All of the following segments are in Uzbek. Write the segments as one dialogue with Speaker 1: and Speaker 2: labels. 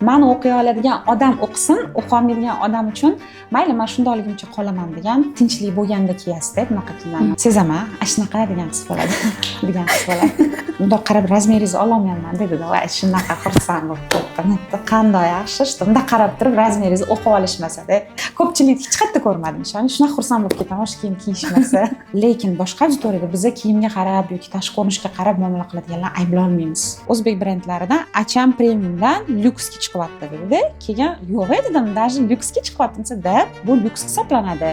Speaker 1: Mani o'qiy oladigan odam o'qisin, o'qolmaydigan odam uchun mayli men shundoqligimcha qolaman degan tinchlik bo'lganda kiyasizda bunaqa kiyimlarni. Sezaman, shunaqa degan his bo'ladi. degan his bo'ladi. Bundoq qarab razmeringizni ololmayman dedi-da, va shunaqa xursand bo'lib ketdim. Qanday yaxshi, shunda qarab turib razmeringizni o'qib olishmasa-da. Ko'pchilik hech qayerda ko'rmadim. Shunaqa xursand bo'lib ketaman, o'sha kiyim kiyishmasa. Lekin boshqa auditoriyada biza kiyimga qarab yoki tashqi ko'rinishga qarab muomala qiladiganlar ayblolmaymiz. O'zbek brendlaridan Acham Premiumdan lyuksga chiqyapti dedi. Keyin yo'q dedim, даже lyuksga chiqyapti desa-da, bu lyuks hisoblanadi.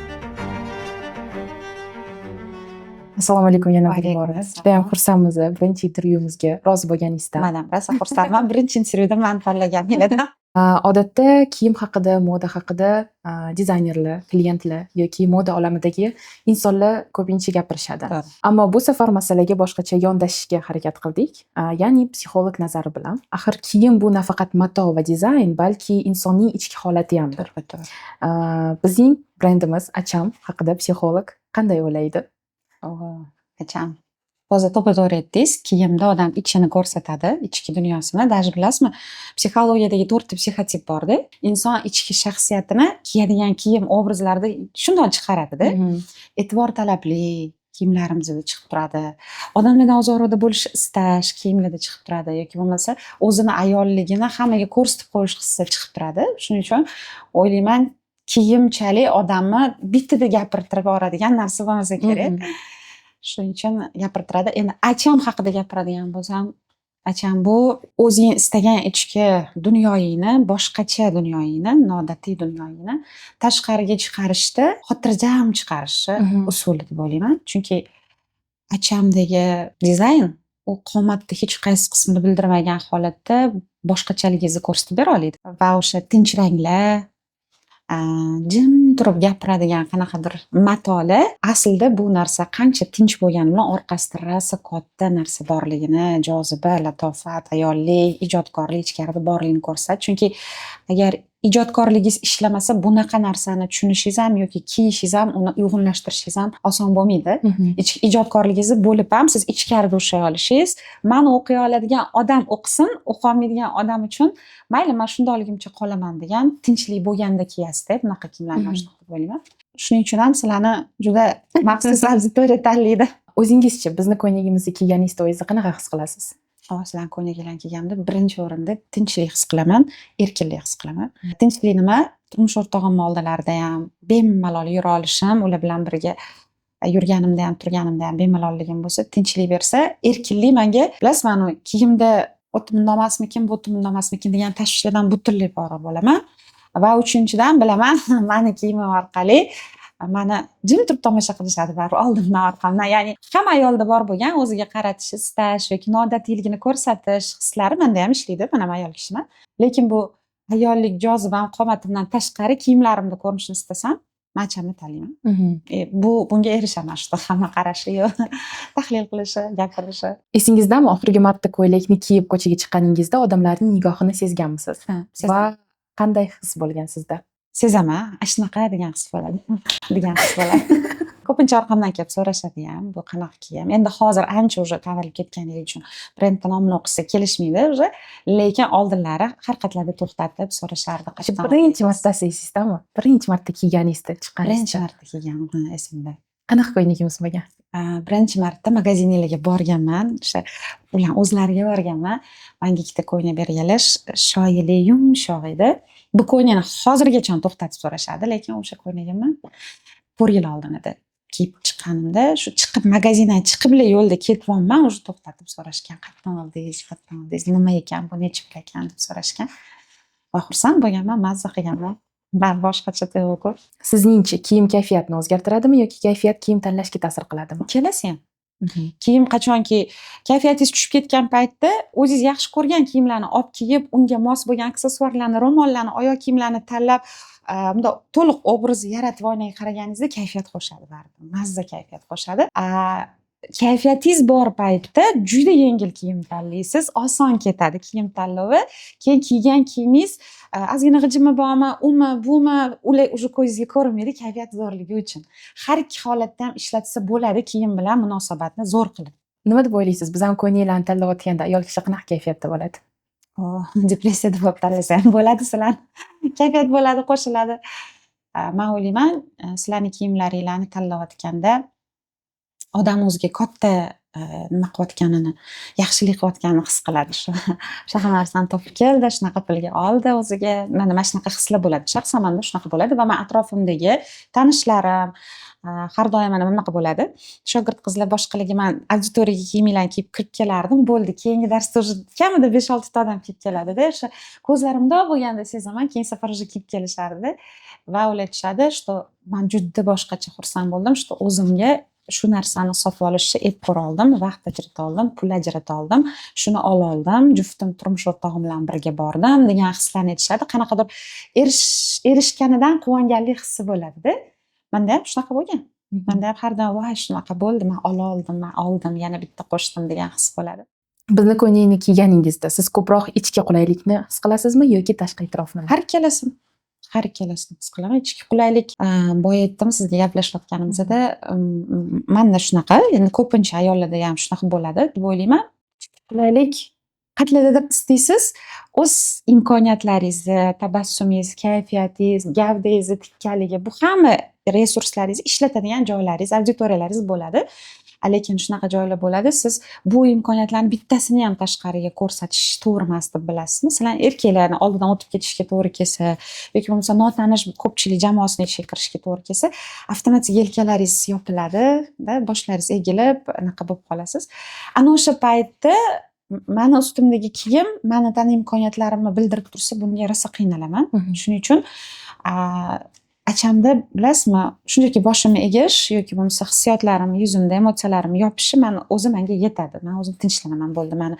Speaker 2: Assalomu alaykum, yana bir bora. Juda ham xursandmiz birinchi intervyumizga rozi bo'lganingizdan.
Speaker 1: Men ham rosa xursandman. Birinchi intervyuda meni tanlagan edi.
Speaker 2: Odatda kiyim haqida, moda haqida dizaynerlar, klientlar yoki moda olamidagi insonlar ko'pincha gapirishadi. Ammo bu safar masalaga boshqacha yondashishga harakat qildik. Ya'ni psixolog nazari bilan. Axir kiyim bu nafaqat mato va dizayn, balki insonning ichki holati hamdir. Bizning brendimiz Acham haqida psixolog qanday o'ylaydi?
Speaker 1: Acham. Hozir to'g'ri aytdingiz, kiyimda odam ichini ko'rsatadi, ichki dunyosini. Даже bilasizmi, psixologiyadagi 4 ta psixotip bor-da. Inson ichki shaxsiyatini kiyadigan kiyim obrazlarida shundoq chiqaradi-da. E'tibor talabli kiyimlarimizda chiqib turadi. Odamlardan ozoda bo'lishni istash kiyimlarda chiqib turadi yoki bo'lmasa o'zini ayolligini hammaga ko'rsatib qo'yish hissi chiqib turadi. Shuning uchun o'ylayman, kiyimchalik odamni bittada gapirtirib yuboradigan narsa bo'lmasa kerak. Shuning uchun gapirtiradi. Endi Acham haqida gapiradigan bo'lsam, Acham bu o'zing istagan ichki dunyoyingni, boshqacha dunyoyingni, noodatiy dunyoyingni tashqariga chiqarishda xotirjam chiqarishi usuli deb o'ylayman. Chunki Achamdagi dizayn u qomatda hech qaysi qismini bildirmagan holatda boshqachaligingizni ko'rsatib bera oladi. Va o'sha tinch ranglar, jim turib gapiradigan qanaqadir matolar aslida bu narsa qancha tinch bo'lgani bilan orqasida rosa katta narsa borligini, joziba, latofat, ayollik, ijodkorlik ichkarida borligini ko'rsatadi. Chunki agar ijodkorligingiz ishlamasa, bunaqa narsani tushunishingiz ham yoki kiyishingiz ham, uni uyg'unlashtirishingiz ham oson bo'lmaydi. Ijodkorligingizni bo'lib ham siz ichkarida ushlay olishingiz, mani o'qiy oladigan odam o'qisin, o'qolmaydigan odam uchun mayli men shundoqligimcha qolaman degan tinchlik bo'lganda kiyasizda bunaqa kiyimlarni shunaqa deb o'ylayman. Shuning uchun ham sizlarni juda maxsus auditoriya tanlaydi.
Speaker 2: O'zingizchi bizni ko'ylagimizni kiyganingizda o'zingizni qanaqa his qilasiz?
Speaker 1: Sizlarni ko'ylaginglarni kiyganimda birinchi o'rinda tinchlik his qilaman, erkinlik his qilaman. Tinchlik nima? Turmush o'rtog'im oldilarida ham bemalol yura olishim, ular bilan birga yurganimda ham, turganimda ham bemalolligim bo'lsa, tinchlik bersa, erkinlik menga, bilasizmi, mana kiyimda o'timda emasmikin, bu o'timda emasmikin degan tashvishlardan butunlay pora bo'laman. Va uchinchidan bilaman, meni kiyimim orqali meni jim turib tomosha qilishadi baribir oldimdan orqamdan. Ya'ni hamma ayolda bor bo'lgan o'ziga qaratish, istash yoki noodatiylligini ko'rsatish hislari menda ham ishlaydi. Men ham ayol kishiman. Lekin bu ayollik jozibam qomatimdan tashqari kiyimlarimda ko'rinishni istasam, men Achamni tanlayman. Bunga erishaman, shu hamma qarashi yo'q, tahlil qilishi, gapirishi.
Speaker 2: Esingizdami oxirgi marta ko'ylakni kiyib ko'chaga chiqqaningizda odamlarning nigohini sezganmisiz? Va qanday his bo'lgan sizda?
Speaker 1: Sezaman, shunaqa degan his bo'ladi. Ko'pincha orqamdan kelib so'rashadi ham, bu qanaqa kiyim. Endi hozir ancha уже tanilib ketganligi uchun brendning nomini o'qisa kelishmaydi уже, lekin oldinlari har qayerlarda to'xtatib so'rashardi.
Speaker 2: Birinchi martasi esizdami? Birinchi marta kiyganingizda chiqqaningizda.
Speaker 1: Birinchi marta kiyganim esimda.
Speaker 2: Qanaqa ko'ylagimiz bo'lgan?
Speaker 1: Birinchi marta magazinlarga borganman, o'sha ular o'zlariga borganman. Menga ikkita ko'ylak berganlar, shoyili, yumshoq edi. Bu ko'ylakni hozirgacha to'xtatib so'rashadi, lekin o'sha ko'ylagimni 4 yil oldin edi. Kiyib chiqqanimda, shu chiqib magazindan chiqib yo'lda ketyapman, o'sha to'xtatib so'rashgan, qayerdan oldingiz, nima ekan, bu necha pul ekan deb so'rashgan. Va xursand bo'lganman, mazza qilganman. Ben boshqacha tuyg'u.
Speaker 2: Sizningcha kiyim kayfiyatni o'zgartiradimi yoki kayfiyat kiyim tanlashga ta'sir qiladimi?
Speaker 1: Ikkalasi ham. Kiyim qachonki kayfiyatingiz tushib ketgan paytda o'zingiz yaxshi ko'rgan kiyimlarni olib kiyib, unga mos bo'lgan aksessuarlarni, ro'mollarni, oyoq kiyimlarni tanlab, bunda to'liq obraz yaratib oynaga qaraganingizda kayfiyat qo'shadi baribir. Mazza kayfiyat qo'shadi. Kayfiyatingiz bor paytda juda yengil kiyim tanlaysiz, oson ketadi kiyim tanlovi. Keyin kiygan kiyimingiz ozgina g'ijimi bormi, umi, bumi, ular уже ko'zingizga ko'rinmaydi kayfiyat zo'rligi uchun. Har ikki holatda ham ishlatsa bo'ladi kiyim bilan munosabatni zo'r qilib.
Speaker 2: Nima deb o'ylaysiz? Biz ham ko'ylaklarni tanlayotganda ayol kishi qanaqa kayfiyatda bo'ladi?
Speaker 1: depressiyada bo'lib tanlasa ham bo'ladi sizlarni. Kayfiyat bo'ladi, qo'shiladi. Man o'ylayman, sizlarni kiyimlaringlarni tanlayotganda odam o'ziga katta nima qilayotganini, yaxshilik qilayotganini his qiladi. Shunaqa narsani topib keldi, shunaqa pulga oldi o'ziga. Mana shunaqa hislar bo'ladi. Shaxsan menda shunaqa bo'ladi va men atrofimdagi tanishlarim har doim mana bunaqa bo'ladi. Shogird qizlar boshqalarga men auditoriyaga kiyimlarni kiyib kirib kelardim. Bo'ldi, keyingi darsda уже kamida 5-6 ta odam kiyib keladida. O'sha ko'zlarim mundoq bo'lganda sezaman, keyin safar уже kiyib kelishardi va ular aytishadi, что men juda boshqacha xursand bo'ldim, что o'zimga shu narsani sotib olishga e'tibor oldim, vaqt ajrata oldim, pul ajrata oldim, shuni ololdim, juftim turmush o'rtog'im bilan birga bordim degan hislarni aytishadi. Qanaqadir erishganidan quvonganlik hissi bo'ladi-da. Menda ham shunaqa bo'lgan. Menda ham har doim voy shunaqa bo'ldi, men oldim, yana bitta qo'shdim degan his bo'ladi.
Speaker 2: Bizni ko'ylakni kiyganingizda siz ko'proq ichki qulaylikni his qilasizmi yoki tashqi e'tirofni?
Speaker 1: Har ikkalasini his qilaman. Ichki qulaylik, boya aytdim sizga gaplashayotganimizda, menda shunaqa, endi ko'pincha ayollarda ham shunaqa bo'ladi deb o'ylayman. Ichki qulaylik qatladada istaysiz, o'z imkoniyatlaringizni, tabassumingiz, kayfiyatingiz, gavdangizni tikkanligi, bu hamma resurslaringizni ishlatadigan joylaringiz, auditoriyalaringiz bo'ladi. Lekin shunaqa joylar bo'ladi, siz bu imkoniyatlarni bittasini ham tashqariga ko'rsatish to'g'ri emas deb bilasizmi? Masalan, erkaklarni oldidan o'tib ketishga to'g'ri kelsa yoki bo'lmasa notanish ko'pchilik jamoasini ichiga kirishga to'g'ri kelsa, avtomatik yelkalaringiz yopiladi, boshlaringiz egilib, anaqa bo'lib qolasiz. Ana o'sha paytda mani ustimdagi kiyim mani tana imkoniyatlarimni bildirib tursa, bunga rosa qiynalaman. Shuning uchun achamda bilasizmi, shunchaki boshimni egish yoki bo'lmasa hissiyotlarim, yuzimda emotsiyalarim yopishi meni menga yetadi. Men o'zim tinchlanaman, bo'ldi. Meni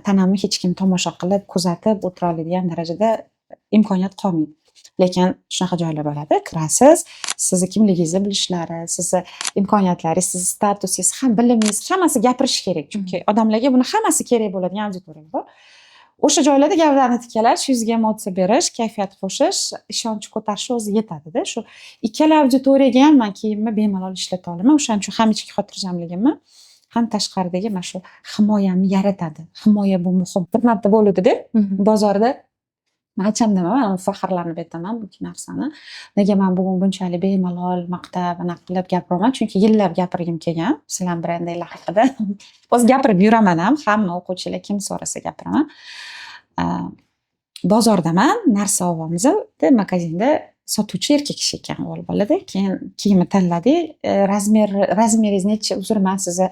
Speaker 1: tanamni hech kim tomosha qilib, kuzatib o'tira oladigan darajada imkoniyat qolmaydi. Lekin shunaqa joylar bo'ladi, kirasiz, sizni kimligingizni bilishlari, sizni imkoniyatlaringiz, sizni statusingiz, ham bilimingiz, hammasi gapirish kerak. Chunki odamlarga buni hammasi kerak bo'ladigan auditoriya bor. O'sha joylarda gavdani tikkalash, yuzga emotsiya berish, kayfiyat qo'shish, ishonch ko'tarish o'zi yetadi-da. Shu ikkala auditoriyaga ham men kiyimni bemalol ishlata olaman. O'shaning uchun ham ichki xotirjamligimni, ham tashqaridagi mana shu himoyamni yaratadi. Himoya bu muhim. Bir marta bo'ldi-da, bozorda men achamdaman, men faxrlanib aytaman bu narsani. Nega men bugun bunchalik bemalol maqtab, anaqa qilib gapiraman? Chunki yillab gapirgim kelgan sizlar brendinglar haqida. O'zi gapirib yuraman ham, hamma o'quvchilar kim so'rasa gapiraman. Bozordaman, narsa olyapmiz, magazinda sotuvchi erkak kishi ekan, o'g'il bolada. Keyin kiyimni tanladi. Razmeringiz necha? Uzr, men sizni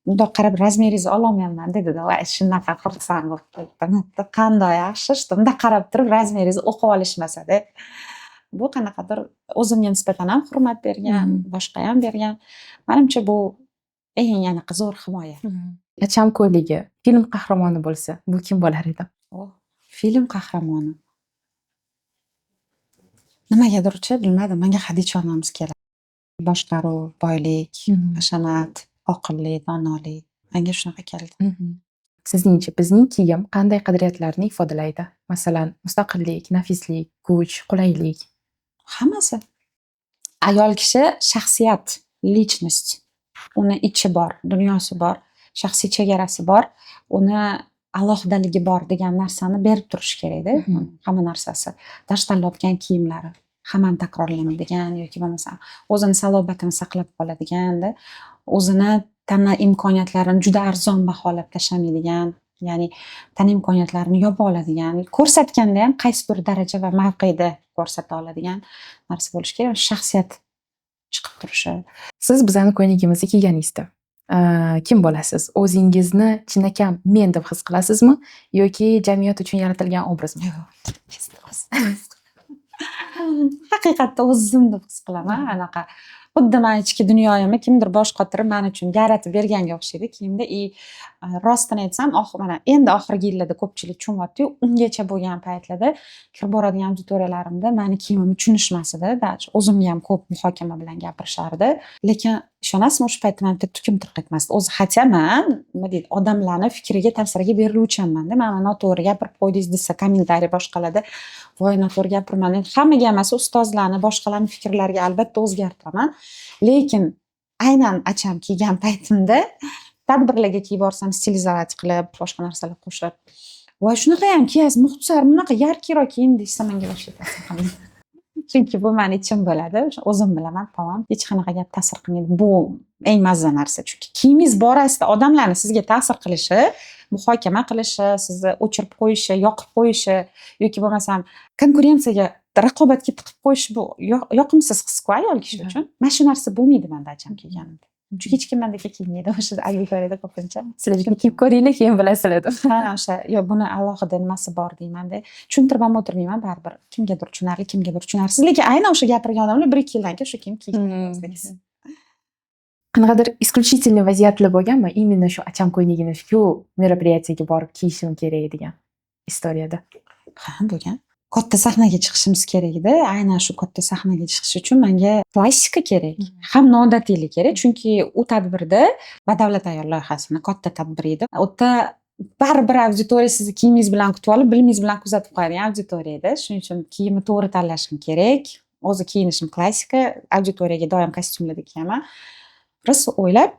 Speaker 1: bundoq qarab razmeringizni ololmayman dedi-da. Voy, shunaqa xursand bo'ldim. Qanday yaxshi, что bundoq qarab turib razmeringizni o'qib olishmasa-da. Bu qanaqadir o'zimga nisbatan ham hurmat bergan, boshqa ham bergan. Menimcha bu eng aniq zo'r himoya.
Speaker 2: Acham ko'ylagi film qahramoni bo'lsa, bu kim bo'lar edi?
Speaker 1: Film qahramoni. Nimagadirchi bilmadim, menga Xadicha onamiz keladi. Boshqaruv, boylik, hashamat, oqillik, donolik. Menga shunaqa keldi.
Speaker 2: Sizningcha bizning kiyim qanday qadriyatlarni ifodalaydi? Masalan, mustaqillik, nafislik, kuch, qulaylik.
Speaker 1: Hammasi. Ayol kishi shaxsiyat, lichnost. Uni ichi bor, dunyosi bor, shaxsiy chegarasi bor, uni alohidaligi bor degan narsani berib turish kerak-da. Hamma narsasi. Dash tanlayotgan kiyimlari hammani takrorlamaydigan yoki bo'lmasa o'zini salobatini saqlab qoladigan-da, o'zini tana imkoniyatlarini juda arzon baholab tashlamaydigan, ya'ni tana imkoniyatlarini yopa oladigan, ko'rsatganda ham qaysidir daraja va mavqeda ko'rsata oladigan narsa bo'lishi kerak. Shaxsiyat chiqib turishi.
Speaker 2: Siz bizani ko'ylagimizni kiyganingizda kim bo'lasiz? O'zingizni chinakam men deb his qilasizmi yoki jamiyat uchun yaratilgan obrazmi?
Speaker 1: Haqiqatda o'zim deb his qilaman. Anaqa xuddi men ichki dunyoyimni kimdir bosh qotirib men uchun yaratib berganga o'xshaydi. Kiyimda rostini aytsam, mana endi oxirgi yillarda ko'pchilik tushunyapti-yu, ungacha bo'lgan paytlarda kirib boradigan auditoriyalarimda meni kiyimimni tushunishmasdi. O'zimga ham ko'p muhokama bilan gapirishardi. Lekin ishonasizmi, o'sha paytda men tukim tirqitmasdi. O'zi hatya men, nima deydi, odamlarni fikriga, ta'siriga beriluvchanman-da. Mana noto'g'ri gapirib qo'ydingiz desa, kommentariy boshqalarda voy noto'g'ri gapirman. Hammaga emas, ustozlarni, boshqalarning fikrlariga albatta o'zgartiraman. Lekin aynan acham kiygan paytimda tadbirlarga kiyib borsam, stilizatsiya qilib, boshqa narsalar qo'shib, voy shunaqa ham kiyasiz, muxtasar bunaqa yarkiroq kiying desa menga вообще ta'sir qilmaydi. Chunki bu meni ichim bo'ladi, o'zim bilaman, tamom. Hech qanaqa gap ta'sir qilmaydi. Bu eng mazza narsa. Chunki kiyimingiz borasida odamlarning sizga ta'sir qilishi, muhokama qilishi, sizni o'chirib qo'yishi, yoqib qo'yishi yoki bo'lmasam konkurensiyaga raqobatga tiqib qo'yish bu yoqimsiz his-ku ayol kishi uchun. Mana shu narsa bo'lmaydi menda acham kiyganimda. Chunki hech kim mendek kiymaydi o'sha auditoriyada ko'pincha.
Speaker 2: Sizlarga kiyib ko'ringlar, keyin bilasizlar deb.
Speaker 1: Ha, o'sha buni alohida nimasi bor deyman-da. Tushuntirib ham o'tirmayman, baribir kimgadir tushunarli, kimgadir tushunarsiz. Lekin aynan o'sha gapirgan odamlar 1-2 yildan keyin o'sha kiyim kiygan.
Speaker 2: Qanaqadir исключительный vaziyatlar bo'lganmi? Именно shu acham ko'ylagini shu мероприятиеga borib kiyishim kerak degan istoriyada.
Speaker 1: Ha, bo'lgan. Katta sahnaga chiqishimiz kerak edi. Aynan shu katta sahnaga chiqish uchun menga klassika kerak. Ham noodatiy kerak, chunki u tadbirda Badavlat ayol loyihasini katta tadbir edi. U yerda baribir auditoriya sizni kiyimingiz bilan kutib olib, bilimingiz bilan kuzatib qo'yadigan auditoriya edi. Shuning uchun kiyimni to'g'ri tanlashim kerak. O'zi kiyinishim klassika, auditoriyaga doim kostyumlarda kiyaman. Rosa o'ylab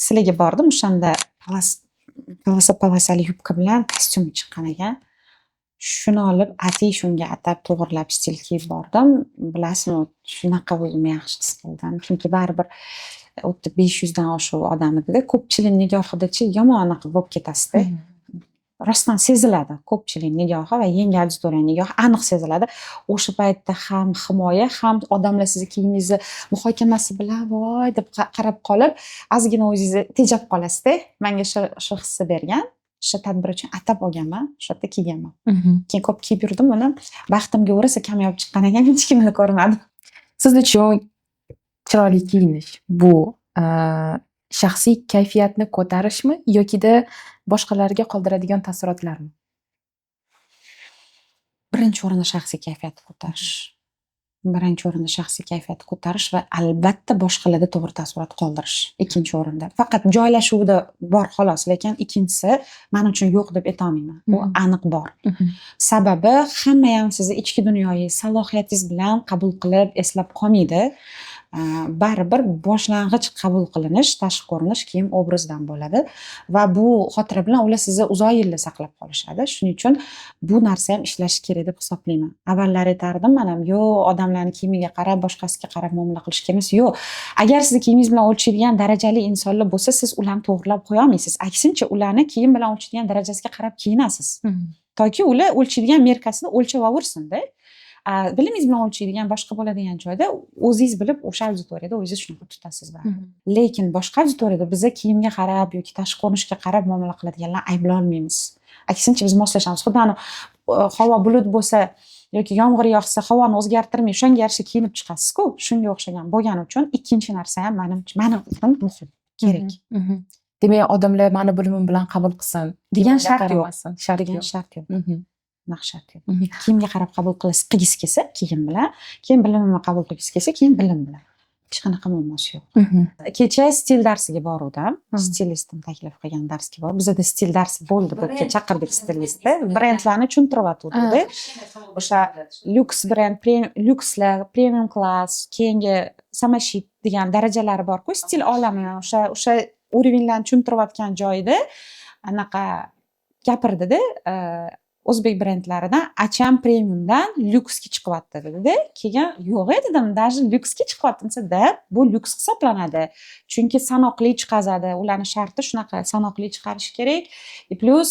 Speaker 1: sizlarga bordim, o'shanda polosali yubka bilan kostyum chiqqan ekan. Shuni olib atay shunga atab to'g'rilab stil kiyib bordim. Bilasizmi, shunaqa o'zimni yaxshi his qildim. Chunki baribir u yerda 500 dan oshiq odam edi-da, ko'pchilik nigohidachi yomon bo'lib ketasiz-da. Rostdan seziladi ko'pchilik nigohi va yangi auditoriya nigohi aniq seziladi. O'sha paytda ham himoya, ham odamlar sizni kiyimingizni muhokamasi bilan voy deb qarab qolib, ozgina o'zingizni tejab qolasiz-da. Menga shu hisni bergan. O'sha tadbir uchun atab olganman, o'sha yerda kiyganman. Keyin ko'p kiyib yurdim uni. Baxtimga o'rasa kamyob chiqqan ekan, hech kimni ko'rmadim.
Speaker 2: Siz uchun chiroyli kiyinish bu shaxsiy kayfiyatni ko'tarishmi yokida boshqalarga qoldiradigan taassurotlarmi?
Speaker 1: Birinchi o'rinda shaxsiy kayfiyatni ko'tarish. Birinchi o'rinda shaxsiy kayfiyatni ko'tarish va albatta boshqalarda to'g'ri taassurot qoldirish. Ikkinchi o'rinda. Faqat joylashuvida bor xolos, lekin ikkinchisi men uchun yo'q deb aytolmayman. U aniq bor. Sababi hamma ham sizni ichki dunyoyingiz, salohiyatingiz bilan qabul qilib, eslab qolmaydi. Baribir boshlang'ich qabul qilinish, tashqi ko'rinish kiyim obrazdan bo'ladi va bu xotira bilan ular sizni uzoq yillar saqlab qolishadi. Shuning uchun bu narsa ham ishlashi kerak deb hisoblayman. Avvallari aytardim, mana yo'q, odamlarning kiyimiga qarab, boshqasiga qarab muomala qilish kerak emas. Yo'q. Agar sizni kiyimingiz bilan o'lchaydigan darajali insonlar bo'lsa, siz ularni to'g'rilab qo'ya olmaysiz. Aksincha, ularni kiyim bilan o'lchaydigan darajasiga qarab kiyinasiz. Toki ular o'lchaydigan merkasini o'lchab olursin-da. Bilimingiz bilan o'lchaydigan boshqa bo'ladigan joyda o'zingiz bilib o'sha auditoriyada o'zingiz shunaqa tutasiz baribir. Lekin boshqa auditoriyada biz kiyimga qarab yoki tashqi ko'rinishga qarab muomala qiladiganlarni ayblay olmaymiz. Aksincha biz moslashamiz. Xuddi havo bulut bo'lsa yoki yomg'ir yog'sa, havoni o'zgartirmay o'shanga yarasha kiyinib chiqasiz-ku. Shunga o'xshagan bo'lgani uchun ikkinchi narsa ham meni uchun muhim, kerak.
Speaker 2: Demak, odamlar meni bilimim bilan qabul qilsin
Speaker 1: degan shart yo'q.
Speaker 2: Degan shart yo'q.
Speaker 1: Naqshat yo'q. Kiyimga qarab qabul qilgisi kelsa, kiyim bilan, keyin bilimimni qabul qilgisi kelsa, keyin bilim bilan. Hech qanaqa muammosi yo'q. Kecha stil darsiga boruvdim. Stilistim taklif qilgan darsga borib, bizda stil darsi bo'ldi, bo'pti, chaqirdik stilistni. Brendlarni tushuntiryotdi. O'sha lyuks brend, lyukslar, premium class, keyingi samashit degan darajalari bor-ku, stil olami, o'sha уровеньlarni tushuntirayotgan joyda anaqa gapirdi-da. O'zbek brendlaridan Acham premiumdan lyuksga chiqyapti dedi. Keyin yo'q dedim, даже lyuksga chiqyapti desa, bu lyuks hisoblanadi. Chunki sanoqli chiqazadi. Ularning sharti shunaqa, sanoqli chiqarish kerak. Plus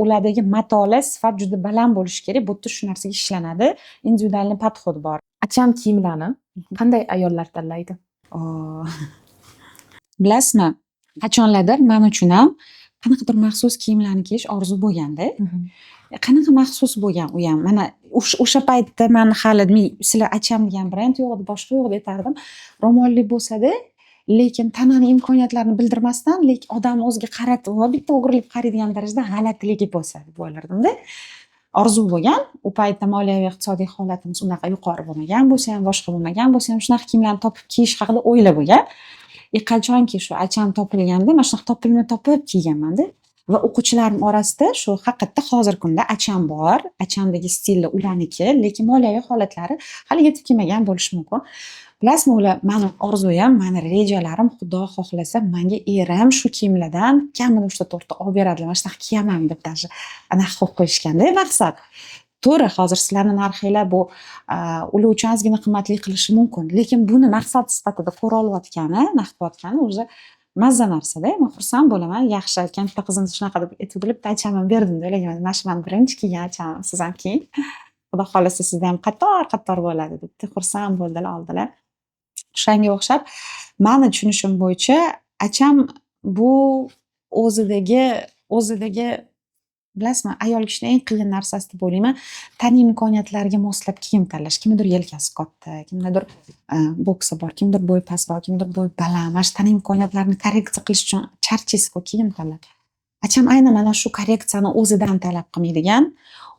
Speaker 1: ulardagi matolar sifat juda baland bo'lishi kerak. Bu yerda shu narsaga ishlanadi. Individualniy podxod bor.
Speaker 2: Acham kiyimlarni qanday ayollar tanlaydi?
Speaker 1: Bilasizmi? Qachonlardir men uchun ham qanaqadir maxsus kiyimlarni kiyish orzu bo'lganda. Qanaqa maxsus bo'lgan u ham. Mana o'sha paytda men hali sizlar Acham degan brend yo'q edi, boshqa yo'q deb aytardim. Ro'molli bo'lsa-da, lekin tanani imkoniyatlarini bildirmasdan, lekin odam o'ziga qaratib va bitta o'girilib qaraydigan darajada g'alatiligi bo'lsa deb o'ylardim-da. Orzu bo'lgan. U paytda moliyaviy iqtisodiy holatimiz unaqa yuqori bo'lmagan bo'lsa ham, boshqa bo'lmagan bo'lsa ham shunaqa kiyimlarni topib kiyish haqida o'ylab bo'lgan. Qachonki shu Acham topilganda, mana shunaqa topib kiyganman-da. Va o'quvchilarim orasida shu haqiqatda hozirgi kunda Acham bor, Achamdagi stillar ularniki, lekin moliyaviy holatlari hali yetib kelmagan bo'lishi mumkin. Bilasizmi, ular mani orzuyim, mani rejalarim, Xudo xohlasa menga erim shu kiyimlardan kamida 3 ta 4 ta olib beradilar. Mana shunaqa kiyaman deb даже anaqa qo'yib qo'yishganda maqsad. To'g'ri, hozir sizlarni narxinglar bu ular uchun ozgina qimmatli qilishi mumkin, lekin buni maqsad sifatida ko'ra olayotgani, naq qilayotgani o'zi mazza narsada. Men xursand bo'laman. Yaxshi, katta qizimni shunaqa deb aytib bilib achamni berdim deb o'ylayman. Mana shu meni birinchi kiygan acham, siz ham kiying. Xudo xohlasa sizda ham qator bo'ladi deb xursand bo'ldilar, oldilar. O'shanga o'xshab meni tushunishim bo'yicha acham bu o'zidagi bilasizmi, ayol kishini eng qiyin narsasi deb o'ylayman, tana imkoniyatlariga moslab kiyim tanlash. Kimnidir yelkasi katta, kimnidir bo'ksi bor, kimnidir bo'yi pastroq, kimnidir bo'yi baland. Mana shu tana imkoniyatlarini korreksiya qilish uchun charchaysiz-ku kiyim tanlab. Acham aynan mana shu korreksiyani o'zidan talab qilmaydigan,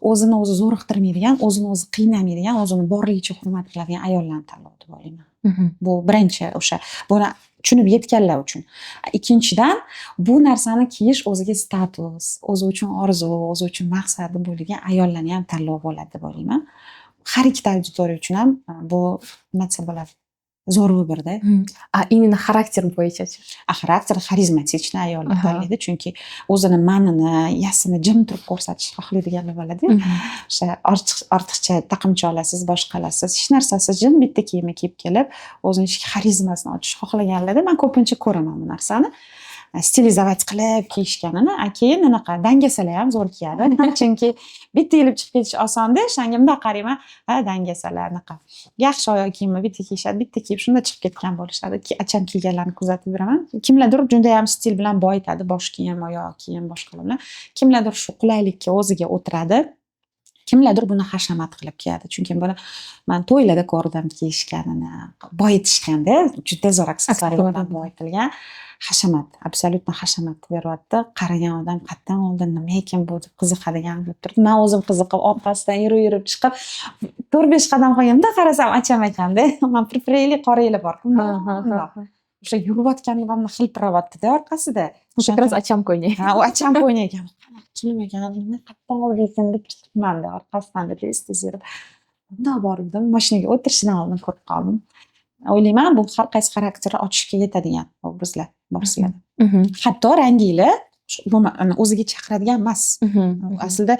Speaker 1: o'zini o'zi zo'riqtirmaydigan, o'zini o'zi qiynamaydigan, o'zini borligicha hurmat qiladigan ayollarni tanladi deb o'ylayman. Bu birinchi o'sha buni tushunib yetganlar uchun. Ikkinchidan, bu narsani kiyish o'ziga status, o'zi uchun orzu, o'zi uchun maqsadi bo'lgan ayollarni ham tanlab bo'ladi deb o'ylayman. Har ikkita auditoriya uchun ham bu nima desa bo'ladi? Zo'r vыборda.
Speaker 2: Именно xarakter bo'yicha-chi?
Speaker 1: Xarakter xarizmatichni ayollar tanlaydi, chunki o'zini ma'nini, yasini jim turib ko'rsatishni xohlaydiganlar bo'ladi. O'sha ortiqcha taqimcha olasiz, boshqa qilasiz, hech narsasiz jim bitta kiyimni kiyib kelib, o'zini ichki xarizmasini ochishni xohlaganlarda men ko'pincha ko'raman bu narsani. Stilizovat qilib kiyishganini, keyin anaqa dangasalar ham zo'r kiyadi. Chunki bitta yilib chiqib ketish osonda, o'shanga bunday qarayman, dangasalar anaqa. Yaxshi oyoq kiyimni bitta kiyishadi, bitta kiyib shunda chiqib ketgan bo'lishadi. Acham kiyganlarni kuzatib yuraman. Kimlardir juda ham stil bilan boyitadi, bosh kiyim, oyoq kiyim, boshqalar bilan. Kimlardir shu qulaylikka o'ziga o'tiradi. Kimlardir buni hashamat qilib kiyadi. Chunki buni men to'ylarda ko'rdim kiyishganini, boyitishganda, juda zo'r aksessuarlar bilan boyitilgan. Hashamat, absolyutno hashamat beryapti. Qaragan odam qatdan oldin nima ekan bu deb qiziqadigan bo'lib turibdi. Men o'zim qiziqib orqasidan yurib chiqib 4-5 qadam qo'yganimda qarasam acham ekanda. Men pirpirayli qora yili bor. O'sha yurayotganda meni hilpirayapti-da orqasida.
Speaker 2: O'sha biroz acham qo'ygan.
Speaker 1: U acham qo'ygan ekan. Qanaqa ekan, nima qatdan olgan deb chiqibman-da orqasidan deb tez yurib. Bunda bordim, mashinaga o'tirishdan oldin ko'rib qoldim. O'ylayman, bu har qaysi xarakterni ochishga yetadigan obrazlar bor sizlarda. Hatto ranginglar o'ziga chaqiradigan emas. Aslida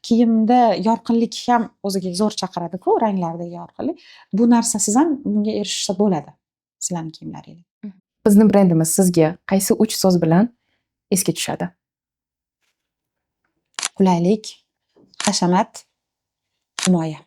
Speaker 1: kiyimda yorqinlik ham o'ziga zo'r chaqiradi-ku, ranglardagi yorqinlik. Bu narsasiz ham bunga erishsa bo'ladi sizlarning kiyimlaringiz.
Speaker 2: Bizning brendimiz sizga qaysi 3 so'z bilan esga tushadi?
Speaker 1: Qulaylik, hashamat, himoya.